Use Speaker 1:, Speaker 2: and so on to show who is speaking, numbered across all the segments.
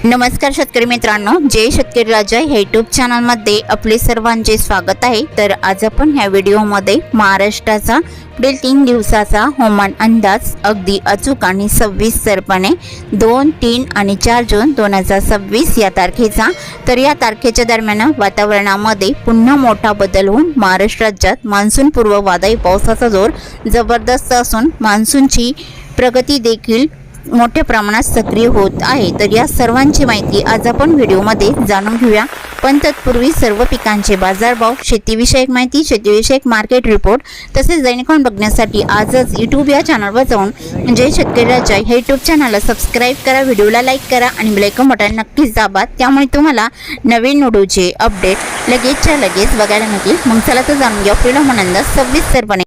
Speaker 1: नमस्कार शेतकरी मित्रांनो, जय शेतकरी राजा ह्या यूट्यूब चॅनलमध्ये आपले सर्वांचे स्वागत आहे। तर आज आपण ह्या व्हिडिओमध्ये महाराष्ट्राचा पुढील 3 दिवसाचा हवामान अंदाज अगदी अचूक आणि सविस्तरपणे 2, 3 आणि 4 जून 2026 या तारखेचा। तर या तारखेच्या दरम्यान वातावरणामध्ये पुन्हा मोठा बदल होऊन महाराष्ट्र राज्यात मान्सून पूर्व वादळी पावसाचा जोर जबरदस्त असून मान्सूनची प्रगती देखील मोठ्या प्रमाणात सक्रिय होत आहे। तर या सर्वांची माहिती आज आपण व्हिडिओमध्ये जाणून घेऊया, पण तत्पूर्वी सर्व पिकांचे बाजारभाव, शेतीविषयक माहिती, शेतीविषयक मार्केट रिपोर्ट तसेच दैनिक बघण्यासाठी आजच यूट्यूब या चॅनलवर जाऊन जय शेतकरी राजा ह्या यूट्यूब चॅनलला सबस्क्राईब करा, व्हिडिओला लाईक करा आणि बेल आयकॉन बटन नक्कीच दाबा, त्यामुळे तुम्हाला नवीन व्हिडिओचे अपडेट लगेचच्या लगेच बघायला मिळतील। मग चला तर जाणून घेऊ पुढील हवामान सविस्तरपणे।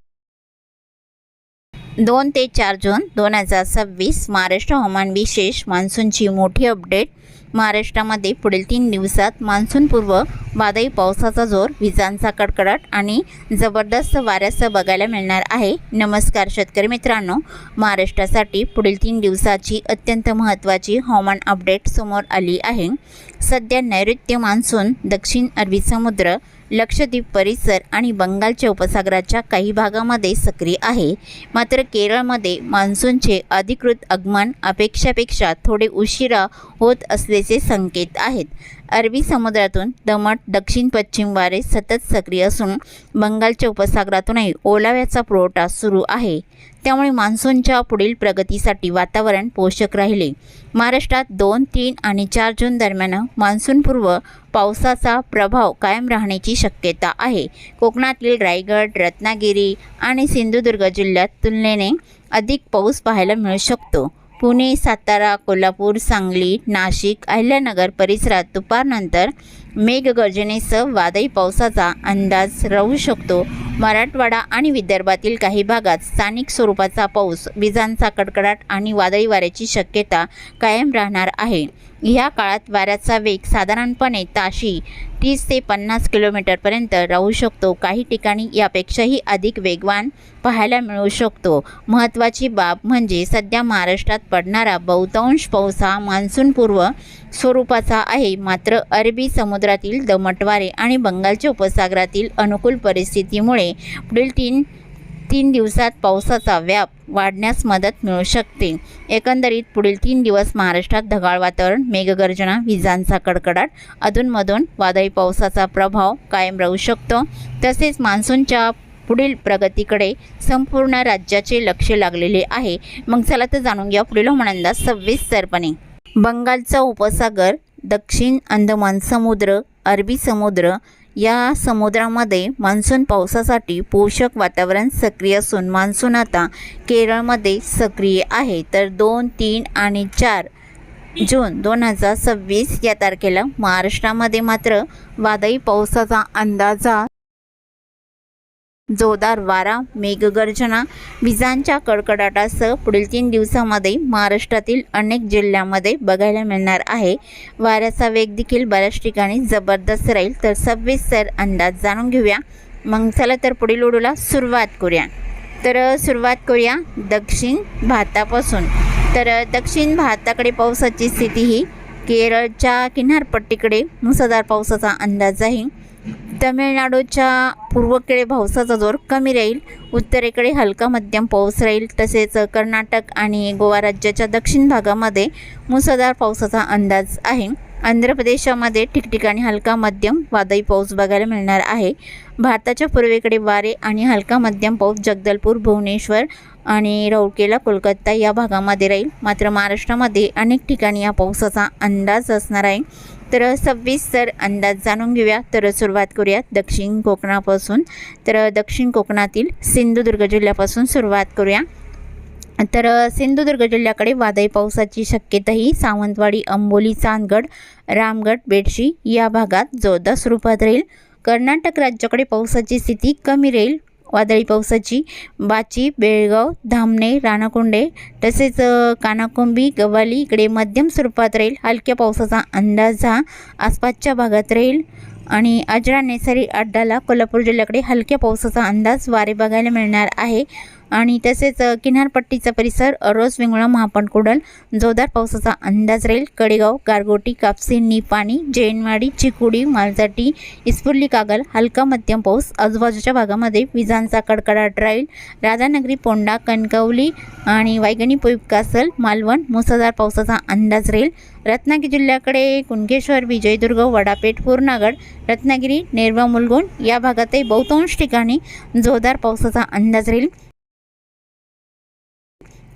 Speaker 1: 2 ते 4 जून 2026 महाराष्ट्र हवामान विशेष मान्सूनची मोठी अपडेट। महाराष्ट्रामध्ये पुढील 3 दिवसात मान्सून पूर्व वादळी पावसाचा जोर, विजांचा कडकडाट आणि जबरदस्त वाऱ्यासह बघायला मिळणार आहे। नमस्कार शेतकरी मित्रांनो, महाराष्ट्रासाठी पुढील 3 दिवसाची अत्यंत महत्त्वाची हवामान अपडेट समोर आली आहे। सध्या नैऋत्य मान्सून दक्षिण अरबी समुद्र, लक्षद्वीप परिसर आणि बंगालच्या उपसागराच्या काही भागामध्ये सक्रिय आहे। मात्र केरळमध्ये मान्सूनचे अधिकृत आगमन अपेक्षेपेक्षा थोडे उशिरा होत असल्याचे संकेत आहेत। अरबी समुद्रातून दमट दक्षिण पश्चिम वारे सतत सक्रिय असून बंगालच्या उपसागरातूनही ओलाव्याचा पुरवठा सुरू आहे, त्यामुळे मान्सूनच्या पुढील प्रगतीसाठी वातावरण पोषक राहिले। महाराष्ट्रात 2, 3 आणि 4 जून दरम्यान मान्सूनपूर्व पावसाचा प्रभाव कायम राहण्याची शक्यता आहे। कोकणातील रायगड, रत्नागिरी आणि सिंधुदुर्ग जिल्ह्यात तुलनेने अधिक पाऊस पाहायला मिळू शकतो। पुणे, सातारा, कोल्हापूर, सांगली, नाशिक, अहिल्यानगर परिसरात दुपारनंतर मेघगर्जनेसह वादळी पावसाचा अंदाज राहू शकतो। मराठवाडा आणि विदर्भातील काही भागात स्थानिक स्वरूपाचा पाऊस, विजांचा कडकडाट आणि वादळी वाऱ्याची शक्यता कायम राहणार आहे। ह्या काळात वाऱ्याचा वेग साधारणपणे ताशी 30 ते 50 किलोमीटरपर्यंत राहू शकतो। काही ठिकाणी यापेक्षाही अधिक वेगवान पाहायला मिळू शकतो। महत्त्वाची बाब म्हणजे सध्या महाराष्ट्रात पडणारा बहुतांश पाऊस हा मान्सूनपूर्व स्वरूपाचा आहे। मात्र अरबी समुद्रातील दमट वारे आणि बंगालच्या उपसागरातील अनुकूल परिस्थितीमुळे पुढील 3 दिवसात पावसाचा व्याप वाढण्यास मदत मिळू शकते। एकंदरीत पुढील 3 दिवस महाराष्ट्रात ढगाळ वातावरण, मेघगर्जना, विजांचा कडकडाट, अधूनमधून वादळी पावसाचा प्रभाव कायम राहू शकतो। तसेच मान्सूनच्या पुढील प्रगतीकडे संपूर्ण राज्याचे लक्ष लागलेले आहे। मग चला तर जाणून घ्या पुढील हवामान अंदाज सविस्तरपणे। बंगालचा उपसागर, दक्षिण अंदमान समुद्र, अरबी समुद्र या समुद्रामध्ये मान्सून पावसासाठी पोषक वातावरण सक्रिय असून मान्सून आता केरळमध्ये सक्रिय आहे। तर 2, 3 आणि 4 जून 2026 या तारखेला महाराष्ट्रामध्ये मात्र वादळी पावसाचा अंदाजा, जोरदार वारा, मेघगर्जना, विजांच्या कडकडाटासह पुढील 3 दिवसामध्ये महाराष्ट्रातील अनेक जिल्ह्यांमध्ये बघायला मिळणार आहे। वाऱ्याचा वेग देखील बऱ्याच ठिकाणी जबरदस्त राहील। तर सविस्तर अंदाज जाणून घेऊया। मग चला तर पुढील व्हिडिओला सुरुवात करूया दक्षिण भारतापासून। तर दक्षिण भारताकडे पावसाची स्थिती ही केरळच्या किनारपट्टीकडे मुसळधार पावसाचा अंदाज आहे। तमिळनाडूच्या पूर्वेकडे पावसाचा जोर कमी राहील, उत्तरेकडे हलका मध्यम पाऊस राहील। तसेच कर्नाटक आणि गोवा राज्याच्या दक्षिण भागामध्ये मुसळधार पावसाचा अंदाज आहे। आंध्र प्रदेशामध्ये ठिकठिकाणी हलका मध्यम वादळी पाऊस बघायला मिळणार आहे। भारताच्या पूर्वेकडे वारे आणि हलका मध्यम पाऊस जगदलपूर, भुवनेश्वर आणि राउरकेला, कोलकाता या भागामध्ये राहील। मात्र महाराष्ट्रामध्ये अनेक ठिकाणी या पावसाचा अंदाज असणार आहे। तर सविस्तर अंदाज जाणून घेऊया। तर सुरुवात करूया दक्षिण कोकणापासून। तर दक्षिण कोकणातील सिंधुदुर्ग जिल्ह्यापासून सुरुवात करूया। तर सिंधुदुर्ग जिल्ह्याकडे वादळी पावसाची शक्यता ही सावंतवाडी, अंबोली, चांदगड, रामगड, बेडशी या भागात जोरदार स्वरूपात राहील। कर्नाटक राज्याकडे पावसाची स्थिती कमी राहील। वादळी पावसाची बाची, बेळगाव, धामणे, राणाकोंडे तसेच कानाकोंबी, गव्हाली इकडे मध्यम स्वरूपात राहील। हलक्या पावसाचा अंदाज हा आसपासच्या भागात राहील। आणि अजरा नेसारी अड्डाला कोल्हापूर जिल्ह्याकडे हलक्या पावसाचा अंदाज, वारे बघायला मिळणार आहे। आणि तसेच किनारपट्टीचा परिसर रोज वेंगुर्ला महापाणकुडल जोरदार पावसाचा अंदाज राहील। कडेगाव, गारगोटी, कापसी, निपाणी, जैनवाडी, चिकोडी, मालजाटी, इस्पुर्ली, कागल हलका मध्यम पाऊस। आजूबाजूच्या भागामध्ये विजांचा कडकडाट राहील। राधानगरी, पोंडा, कणकवली आणि वायगणी, पोईपकासल, मालवण मुसळधार पावसाचा अंदाज राहील। रत्नागिरी जिल्ह्याकडे कुणकेश्वर, विजयदुर्ग, वडापेठ, पूर्णागड, रत्नागिरी, नेरवा, मुलगुण या भागातही बहुतांश ठिकाणी जोरदार पावसाचा अंदाज राहील।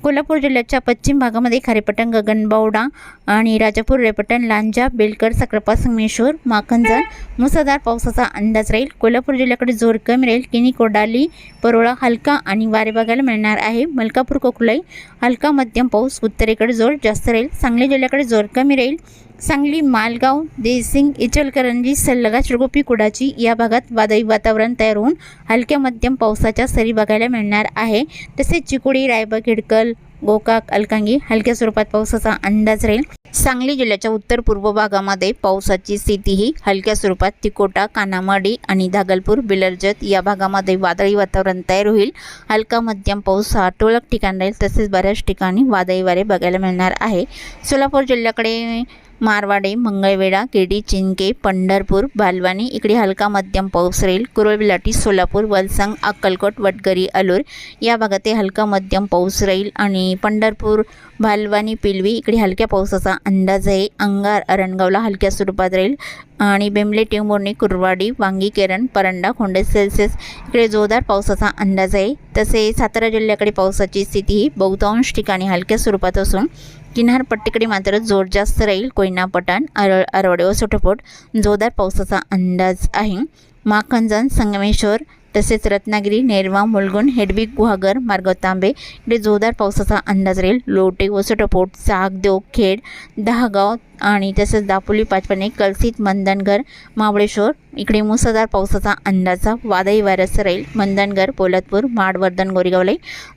Speaker 1: कोल्हापूर जिल्ह्याच्या पश्चिम भागामध्ये खारेपटण, गगनबावडा आणि राजापूर, रेपटण, लांजा, बेलकर, साखरपा, संगमेश्वर, माखनजण मुसळधार पावसाचा अंदाज राहील। कोल्हापूर जिल्ह्याकडे जोर कमी राहील। किनी, कोडाली, परोळा हलका आणि वारे बघायला मिळणार आहे। मलकापूर, कोकलाई हलका मध्यम पाऊस। उत्तरेकडे जोर जास्त राहील। सांगली जिल्ह्याकडे जोर कमी राहील। सांगली, मालगाव, देसिंग, इचलकरंजी, सल्लगा, चिरगोपी, कुडाची या भागात वादळी वातावरण तयार होऊन हलक्या मध्यम पावसाच्या सरी बघायला मिळणार आहे। तसेच चिकोडी, रायबा, खिडकल, गोकाक, अलकांगी हलक्या स्वरूपात पावसाचा अंदाज राहील। सांगली जिल्ह्याच्या उत्तर पूर्व भागामध्ये पावसाची स्थिती ही हलक्या स्वरूपात तिकोटा, कानामाडी आणि धागलपूर, बिलरजत या भागामध्ये वादळी वातावरण तयार होईल। हलका मध्यम पाऊस हा तुरळक ठिकाणी राहील। तसेच बऱ्याच ठिकाणी वादळी वारे बघायला मिळणार आहे। सोलापूर जिल्ह्याकडे मारवाडे, मंगळवेढा, केडी, चिंके, पंढरपूर, बालवानी इकडे हलका मध्यम पाऊस राहील। कुरळ, बिलाटी, सोलापूर, वलसंग, अक्कलकोट, वटगरी, अलूर या भागात हलका मध्यम पाऊस राहील आणि पंढरपूर, बालवानी, पिलवी इकडे हलक्या पावसाचा अंदाज आहे। अंगार, अरणगावला हलक्या स्वरूपात राहील आणि बेंबले, टेंभुर्णी, कुरवाडी, वांगी, केरन, परंडा, खोंडे, सेल्सिअस इकडे जोरदार पावसाचा अंदाज आहे। तसे सातारा जिल्ह्याकडे पावसाची स्थिती ही बहुतांश ठिकाणी हलक्या स्वरूपात असून किनारपट्टीकडे मात्र जोर जास्त राहील। कोयना, पठाण, आरवडे व सोटपोट जोरदार पावसाचा अंदाज आहे। माखनजण, संगमेश्वर तसेच रत्नागिरी, नेरवा, मुलगुण, हेडवी, गुहागर, मार्गाव, तांबे इकडे जोरदार पावसाचा अंदाज राहील। लोटे व सोटपोट, चाकदेव, खेड, दहागाव आणि तसेच दापोली, पाचपणे, कलसीत, मंदनगर, महाबळेश्वर इकडे मुसळधार पावसाचा अंदाज वादळी वाऱ्यासह राहील। मंदनगर, पोलादपूर, माडवर्धन, गोरेगावला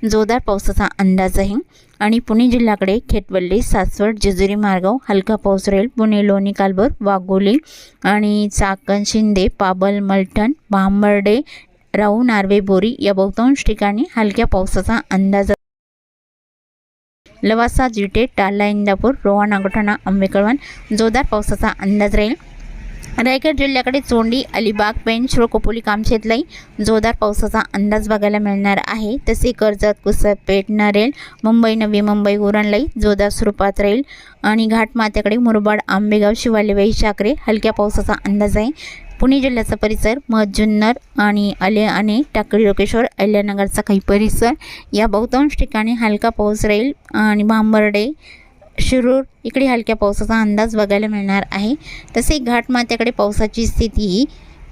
Speaker 1: जोरदार पावसाचा अंदाज आहे। आणि पुणे जिल्ह्याकडे खेटवल्ली, सासवड, जेजुरी मार्गाव हलका पाऊस राहील। पुणे, लोणी, कालभोर, वाघोली आणि चाकण, शिंदे, पाबल, मलठण, भांबर्डे, राऊ, नार्वे, बोरी या बहुतांश ठिकाणी हलक्या पावसाचा अंदाज। लवासा, जिटे, टाला, इंदापूर, रोहा, नागोठाणा, आंबेकळवण जोरदार पावसाचा अंदाज राहील। रायगड जिल्ह्याकडे चोंडी, अलिबाग, पेण, शिरोकोपोली, कामशेतलाई जोरदार पावसाचा अंदाज बघायला मिळणार आहे। तसे कर्जत, पुसद, पेठ, नरेल, मुंबई, नवी मुंबई, उरणलाई जोरदार स्वरूपात राहील आणि घाटमाथ्याकडे मुरबाड, आंबेगाव, शिवाले, वैशाखरे हलक्या पावसाचा अंदाज आहे। पुणे जिल्ह्याचा परिसर जुन्नर आणि अले, टाकळी, लोकेश्वर, अहिल्यानगरचा काही परिसर या बहुतांश ठिकाणी हलका पाऊस राहील आणि भांबर्डे, शिरूर इकडे हलक्या पावसाचा अंदाज बघायला मिळणार आहे। तसे घाटमाथ्याकडे पावसाची स्थिती ही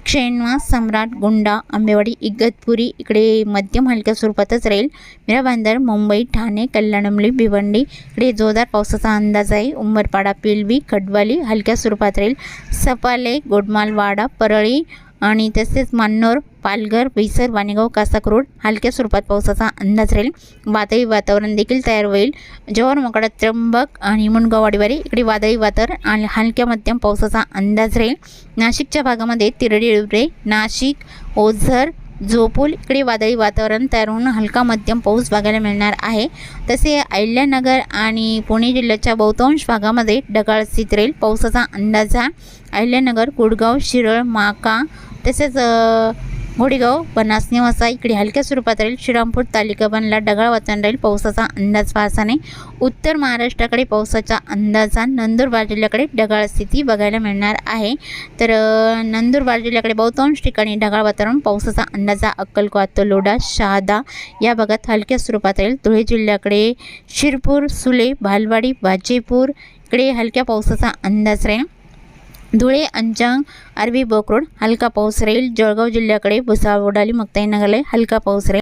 Speaker 1: क्षेणवा, सम्राट, गुंडा, आंबेवाडी, इगतपुरी इकडे मध्यम हलक्या स्वरूपातच राहील। मीराबांदर, मुंबई, ठाणे, कल्याणमली, भिवंडी इकडे जोरदार पावसाचा अंदाज आहे। उंबरपाडा, पिलवी, खडवाली हलक्या स्वरूपात राहील। सपाले, गोडमाल, वाडा, परळी आणि तसेच मान्नोर, पालघर, बैसर, वाणेगाव, कासाकरोड हलक्या स्वरूपात पावसाचा अंदाज राहील। वादळी वातावरण देखील तयार होईल। जव्हार, मोखाडा, त्र्यंबक आणि मुंडगाव, वाडीवाडी इकडे वादळी वातावरण आणि हलक्या मध्यम पावसाचा अंदाज राहील। नाशिकच्या भागामध्ये तिरडी, इवरे, नाशिक, ओझर, झोपूल इकडे वादळी वातावरण तयार होऊन हलका मध्यम पाऊस बघायला मिळणार आहे। तसे अहिल्यानगर आणि पुणे जिल्ह्याच्या बहुतांश भागामध्ये ढगाळ स्थिती राहील। पावसाचा अंदाज हा अहिल्यानगर, कुडगाव, शिरळ, माका तसेच घोडेगाव, बनास, निवासा इकडे हलक्या स्वरूपात राहील। श्रीरामपूर, तालिका बनला ढगाळ वातावरण राहील। पावसाचा अंदाज फारसा नाही। उत्तर महाराष्ट्राकडे पावसाचा अंदाज नंदुरबार जिल्ह्याकडे ढगाळ स्थिती बघायला मिळणार आहे। तर नंदुरबार जिल्ह्याकडे बहुतांश ठिकाणी ढगाळ वातावरण, पावसाचा अंदाज अक्कलकोट, लोढा, शहादा या भागात हलक्या स्वरूपात राहील। धुळे जिल्ह्याकडे शिरपूर, सुले, भालवाडी, वाजेपूर इकडे हलक्या पावसाचा अंदाज राहील। धुळे, अंजांग, अरबी, बोकरोड हलका पाऊस राहील। जळगाव जिल्ह्याकडे भुसावळ, वडाली, मुक्ताईनगरला हलका पाऊस राहील।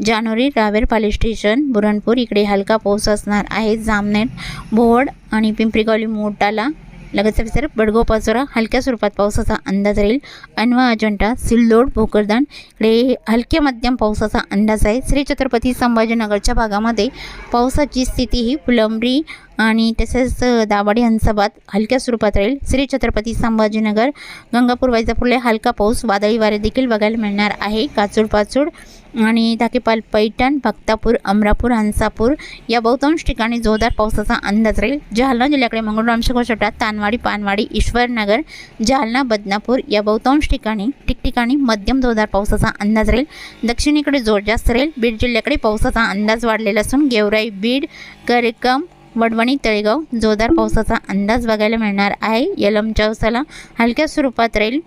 Speaker 1: जानोरी, रावेर, पाली स्टेशन, बुरणपूर इकडे हलका पाऊस असणार आहे। जामनेर, भोवड आणि पिंपरीगावली, मोटाला लगतचा परिसर, बडगाव, पाचोरा हलक्या स्वरूपात पावसाचा अंदाज राहील। अनवा, अजंठा, सिल्लोड, भोकरदान इकडे हलक्या मध्यम पावसाचा अंदाज आहे। श्री छत्रपती संभाजीनगरच्या भागामध्ये पावसाची स्थिती ही फुलंब्री आणि तसेच दाभाडे, हंसाबाद हलक्या स्वरूपात राहील। श्री छत्रपती संभाजीनगर, गंगापूर, वैजापूरला हलका पाऊस, वादळी वारे देखील बघायला मिळणार आहे। काचूड, पाचूड आणि ताकेपाल, पैठण, भक्तापूर, अमरापूर, हंसापूर या बहुतांश ठिकाणी जोरदार पावसाचा अंदाज राहील. जालना जिल्ह्याकडे मंगळूर, छोटा, तानवाडी, पानवाडी, ईश्वरनगर, जालना, बदनापूर या बहुतांश ठिकठिकाणी मध्यम जोरदार पावसाचा अंदाज राहील. दक्षिणेकडे जोर जास्त राहील. बीड जिल्ह्याकडे पावसाचा अंदाज वाढलेला असून गेवराई, बीड, करेकम, वडवणी, तळेगाव जोरदार पावसाचा अंदाज बघायला मिळणार आहे. यलमच्या उसाला हलक्या स्वरूपात राहील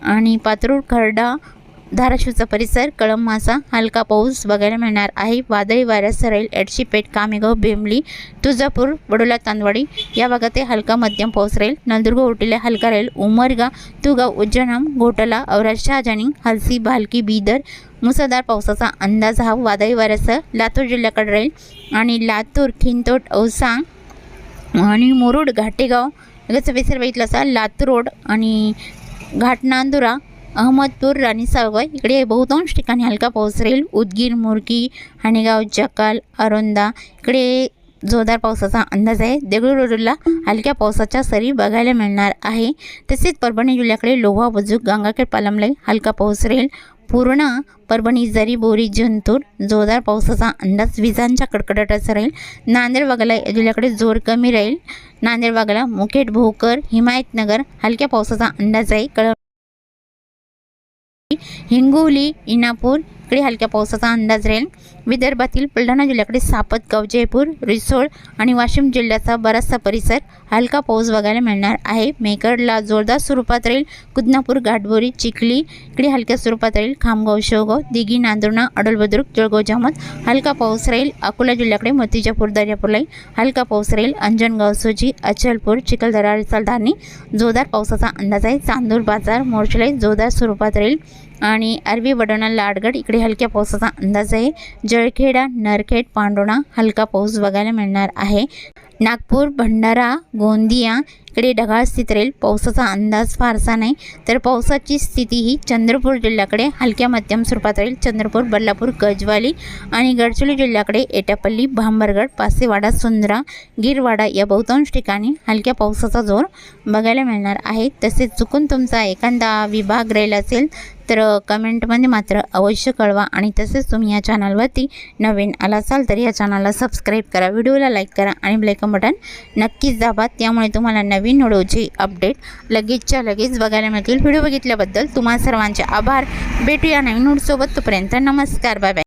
Speaker 1: आणि पात्रूर, खर्डा, धाराशिवचा परिसर, कळंब, मासा हलका पाऊस बघायला मिळणार आहे. वादळी वाऱ्यासह राहील. एडशीपेठ, कामेगाव, बेंबली, तुळजापूर, बडोला, तांदवाडी या भागात हलका मध्यम पाऊस राहील. नंदुरबार, ओटीला हलका राहील. उमरगा, तुगाव, उज्जैन, घोटाला, औराद, शहाजानी, हलसी, भालकी, बीदर मुसळधार पावसाचा अंदाज हा वादळी वाऱ्यासह लातूर जिल्ह्याकडे राहील आणि लातूर, खिंतोट, औसा आणि मुरुड, घाटेगाव लगेच विसर बघितलं असा लातूर रोड आणि घाटनांदुरा, अहमदपूर, राणी सावगाव इकडे बहुतांश ठिकाणी हलका पाऊस राहील. उदगीर, मुरकी, हाणेगाव, जकाल, अरोंदा इकडे जोरदार पावसाचा अंदाज आहे. देगलूरला हलक्या पावसाच्या सरी बघायला मिळणार आहे. तसेच परभणी जिल्ह्याकडे लोहा, बुजुर्ग, गंगाखेड, पालमलाई हलका पाऊस राहील. पूर्णा, परभणी, जरी, बोरी, जिंतूर जोरदार पावसाचा अंदाज, विजांच्या कडकडाटाचा राहील. नांदेड वाघाला जिल्ह्याकडे जोर कमी राहील. नांदेड वाघाला, मुखेड, भोकर, हिमायतनगर हलक्या पावसाचा अंदाज आहे. हिंगोली, इनापूर इकडे हलक्या पावसाचा अंदाज राहील. विदर्भातील बुलढाणा जिल्ह्याकडे सापतगाव, जयपूर, रिसोड आणि वाशिम जिल्ह्याचा बराचसा परिसर हलका पाऊस बघायला मिळणार आहे. मेकडला जोरदार स्वरूपात राहील. कुदनापूर, घाटबोरी, चिखली इकडे हलक्या स्वरूपात राहील. खामगाव, शेवगाव, दिघी, नांदुर्णा, अडलबुद्रुक, जळगाव, जामोद हलका पाऊस राहील. अकोला जिल्ह्याकडे मूर्तिजापूर, दर्यापूरलाई हलका पाऊस राहील. अंजनगाव, सोजी, अचलपूर, चिखलदरा, रिसालधानी जोरदार पावसाचा अंदाज आहे. चांदूर बाजार, मोर्चलाई जोरदार स्वरूपात राहील आणि अरबी, वडोणा, लाडगड इकडे हलक्या पावसाचा अंदाज आहे. जळखेडा, नरखेड, पांडोणा हलका पाऊस बघायला मिळणार आहे. नागपूर, भंडारा, गोंदिया इकडे ढगाळ स्थिती राहील. पावसाचा अंदाज फारसा नाही. तर पावसाची स्थिती ही चंद्रपूर जिल्ह्याकडे हलक्या मध्यम स्वरूपात राहील. चंद्रपूर, बल्लापूर, गजवाली आणि गडचिरोली जिल्ह्याकडे एटापल्ली, भांबरगड, पासेवाडा, सुंदरा, गिरवाडा या बहुतांश ठिकाणी हलक्या पावसाचा जोर बघायला मिळणार आहे. तसेच चुकून तुमचा एखादा विभाग राहिला असेल तर कमेंटमध्ये मात्र अवश्य कळवा आणि तसेच तुम्ही या चॅनलवरती नवीन आला असाल तर या चॅनलला सबस्क्राईब करा, व्हिडिओला लाईक करा आणि बेल आयकॉन बटन नक्कीच दाबा. त्यामुळे तुम्हाला नवीन व्हिडिओची अपडेट लगेचच्या लगेच बघायला मिळतील. व्हिडिओ बघितल्याबद्दल तुम्हा सर्वांचे आभार. भेटूया नवीन व्हिडिओसोबत. तोपर्यंत नमस्कार, बाय बाय.